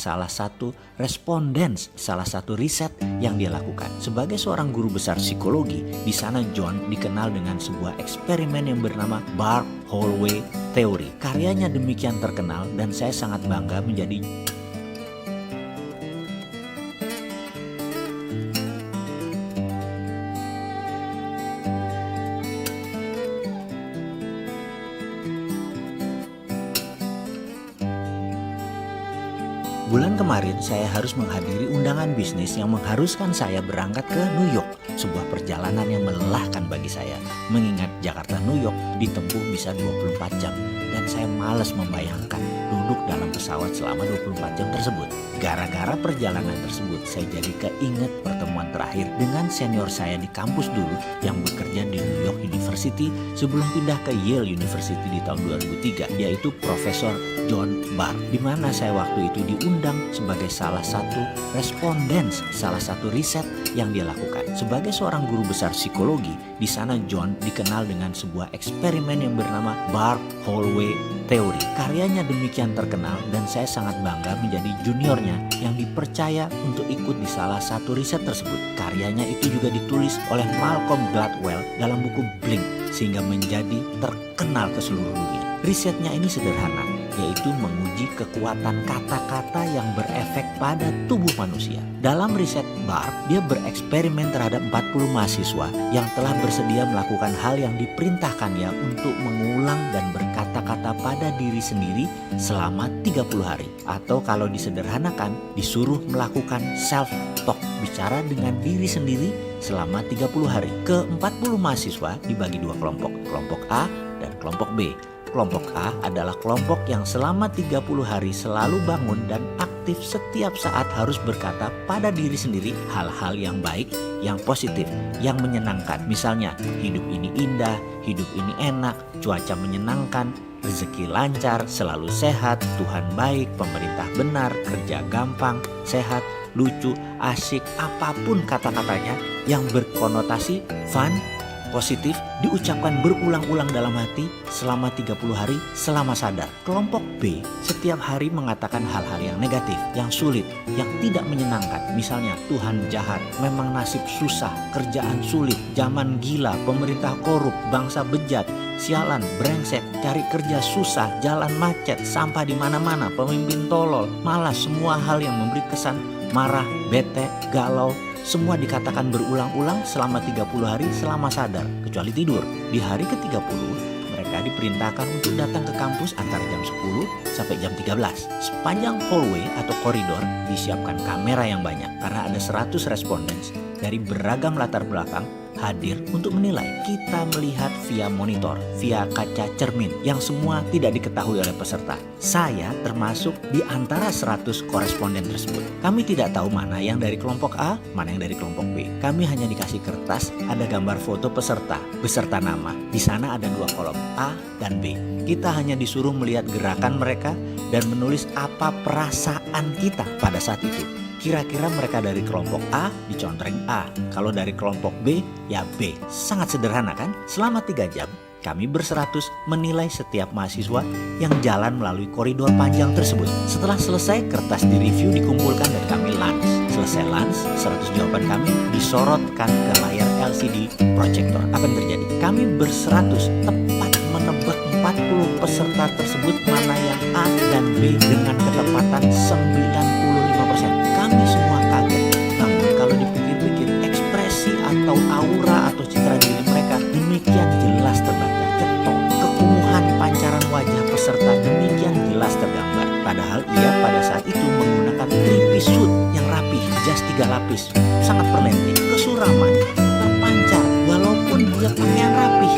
salah satu responden salah satu riset yang dia lakukan. Sebagai seorang guru besar psikologi, di sana John dikenal dengan sebuah eksperimen yang bernama Barr-Holloway Theory. Karyanya demikian terkenal dan saya sangat bangga menjadi Bulan kemarin saya harus menghadiri undangan bisnis yang mengharuskan saya berangkat ke New York. Sebuah perjalanan yang melelahkan bagi saya. Mengingat Jakarta New York ditempuh bisa 24 jam. Dan saya malas membayangkan duduk dalam pesawat selama 24 jam tersebut. Gara-gara perjalanan tersebut saya jadi keinget pertemuan terakhir dengan senior saya di kampus dulu yang bekerja di New York University sebelum pindah ke Yale University di tahun 2003, yaitu Profesor John Barr, di mana saya waktu itu diundang sebagai salah satu responden salah satu riset yang dia lakukan. Sebagai seorang guru besar psikologi, di sana John dikenal dengan sebuah eksperimen yang bernama Barr-Holloway Theory. Karyanya demikian terkenal dan saya sangat bangga menjadi juniornya yang dipercaya untuk ikut di salah satu riset tersebut. Karyanya itu juga ditulis oleh Malcolm Gladwell dalam buku Blink sehingga menjadi terkenal ke seluruh dunia. Risetnya ini sederhana, yaitu menguji kekuatan kata-kata yang berefek pada tubuh manusia. Dalam riset Barr, dia bereksperimen terhadap 40 mahasiswa yang telah bersedia melakukan hal yang diperintahkannya untuk mengulang dan berkata-kata pada diri sendiri selama 30 hari. Atau kalau disederhanakan, disuruh melakukan self-talk, bicara dengan diri sendiri selama 30 hari. Ke-40 mahasiswa dibagi dua kelompok, kelompok A dan kelompok B. Kelompok A adalah kelompok yang selama 30 hari selalu bangun dan aktif setiap saat harus berkata pada diri sendiri hal-hal yang baik, yang positif, yang menyenangkan. Misalnya, hidup ini indah, hidup ini enak, cuaca menyenangkan, rezeki lancar, selalu sehat, Tuhan baik, pemerintah benar, kerja gampang, sehat, lucu, asik, apapun kata-katanya yang berkonotasi fun, positif, diucapkan berulang-ulang dalam hati selama 30 hari selama sadar. Kelompok B setiap hari mengatakan hal-hal yang negatif, yang sulit, yang tidak menyenangkan. Misalnya, Tuhan jahat, memang nasib susah, kerjaan sulit, zaman gila, pemerintah korup, bangsa bejat, sialan, brengsek, cari kerja susah, jalan macet, sampah di mana-mana, pemimpin tolol, malas, semua hal yang memberi kesan marah, bete, galau, semua dikatakan berulang-ulang selama 30 hari selama sadar, kecuali tidur. Di hari ke-30, mereka diperintahkan untuk datang ke kampus antara jam 10 sampai jam 13. Sepanjang hallway atau koridor disiapkan kamera yang banyak karena ada 100 responden dari beragam latar belakang hadir untuk menilai. Kita melihat via monitor, via kaca cermin yang semua tidak diketahui oleh peserta. Saya termasuk di antara 100 koresponden tersebut. Kami tidak tahu mana yang dari kelompok A, mana yang dari kelompok B. Kami hanya dikasih kertas, ada gambar foto peserta, beserta nama. Di sana ada dua kolom, A dan B. Kita hanya disuruh melihat gerakan mereka dan menulis apa perasaan kita pada saat itu. Kira-kira mereka dari kelompok A dicontreng A, kalau dari kelompok B ya B. Sangat sederhana kan? Selama 3 jam kami berseratus menilai setiap mahasiswa yang jalan melalui koridor panjang tersebut. Setelah selesai, kertas direview, dikumpulkan dan kami lunch. Selesai lunch, 100 jawaban kami disorotkan ke layar LCD proyektor. Apa yang terjadi? Kami berseratus tepat menebak 40 peserta tersebut mana yang A dan B dengan ketepatan 95%. Kami semua kaget. Namun kalau dipikir-pikir, ekspresi atau aura atau citra diri mereka demikian jelas terbaca. Ketok, kekumuhan pancaran wajah peserta demikian jelas tergambar. Padahal ia pada saat itu menggunakan 3-piece suit yang rapih, jas 3 lapis, sangat perlenting, kesuraman, terpancar walaupun dia pakaian rapih.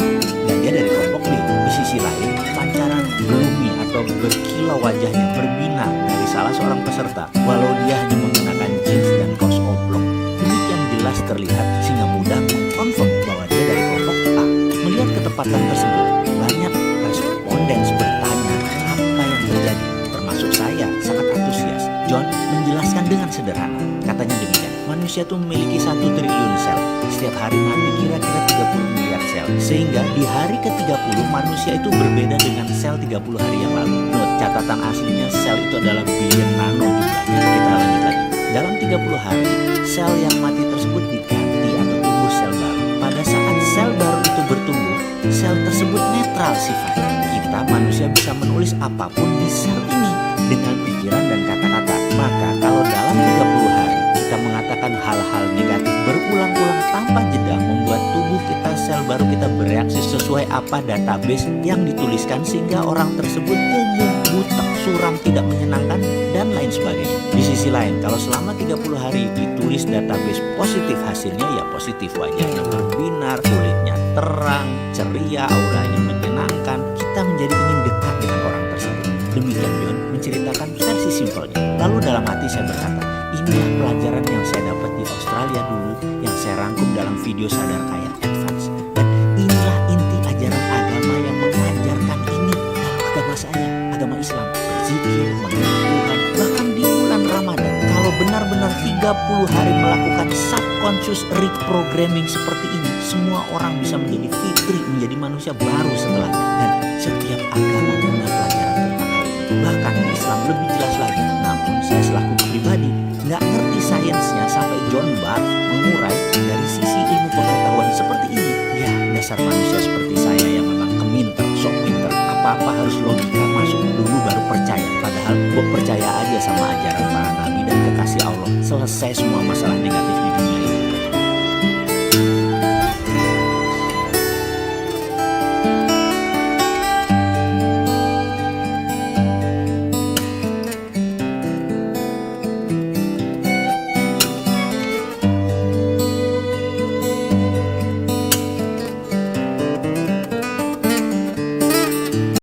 Dan dia dari kelompok B. Di sisi lain, pancaran gloomy atau berkilau wajahnya berbinar dari salah seorang peserta, walau dia hanya menggunakan jeans dan kaos oblong. Demikian jelas terlihat sehingga mudah mengkonfirm bahwa dia dari kelompok A. Melihat ketepatan tersebut, banyak responden bertanya apa yang terjadi. Termasuk saya, sangat antusias. John menjelaskan dengan sederhana. Katanya demikian, manusia itu memiliki 1 triliun sel. Setiap hari mati kira-kira 30 miliar sel. Sehingga di hari ke-30 manusia itu berbeda dengan sel 30 hari yang lalu. Note, catatan aslinya sel itu adalah billion nano jumlahnya. falsifatnya. Kita manusia bisa menulis apapun di sel ini dengan pikiran dan kata-kata. Maka kalau dalam 30 hari kita mengatakan hal-hal negatif berulang-ulang tanpa jeda, membuat tubuh kita, sel baru kita bereaksi sesuai apa database yang dituliskan, sehingga orang tersebut umum, butek, suram, tidak menyenangkan, dan lain sebagainya. Di sisi lain, kalau selama 30 hari ditulis database positif, hasilnya ya positif, wajahnya berbinar, kulitnya terang, ceria, auranya menyenangkan, kita menjadi ingin dekat dengan orang tersebut. Demikian John menceritakan versi simpelnya. Lalu dalam hati saya berkata, inilah pelajaran yang saya dapat di Australia dulu, yang saya rangkum dalam video Sadar Kaya Advance. Dan inilah inti ajaran agama yang mengajarkan ini dalam agama saya, agama Islam. Berzikir, mengenal Tuhan, bahkan di bulan Ramadan. Kalau benar-benar 30 hari melakukan subconscious reprogramming seperti ini, semua orang bisa menjadi fitri, menjadi manusia baru setelahnya. Dan setiap agama punya pelajaran tentang hal ini. Bahkan Islam lebih jelas lagi. Namun saya selaku pribadi nggak ngerti sainsnya sampai John Barth mengurai dari sisi ilmu pengetahuan seperti ini. Ya, dasar manusia seperti saya yang memang keminter, sok pinter, apa-apa harus logika masuk dulu baru percaya. Padahal kok percaya aja sama ajaran para nabi dan kekasih Allah, selesai semua masalah negatif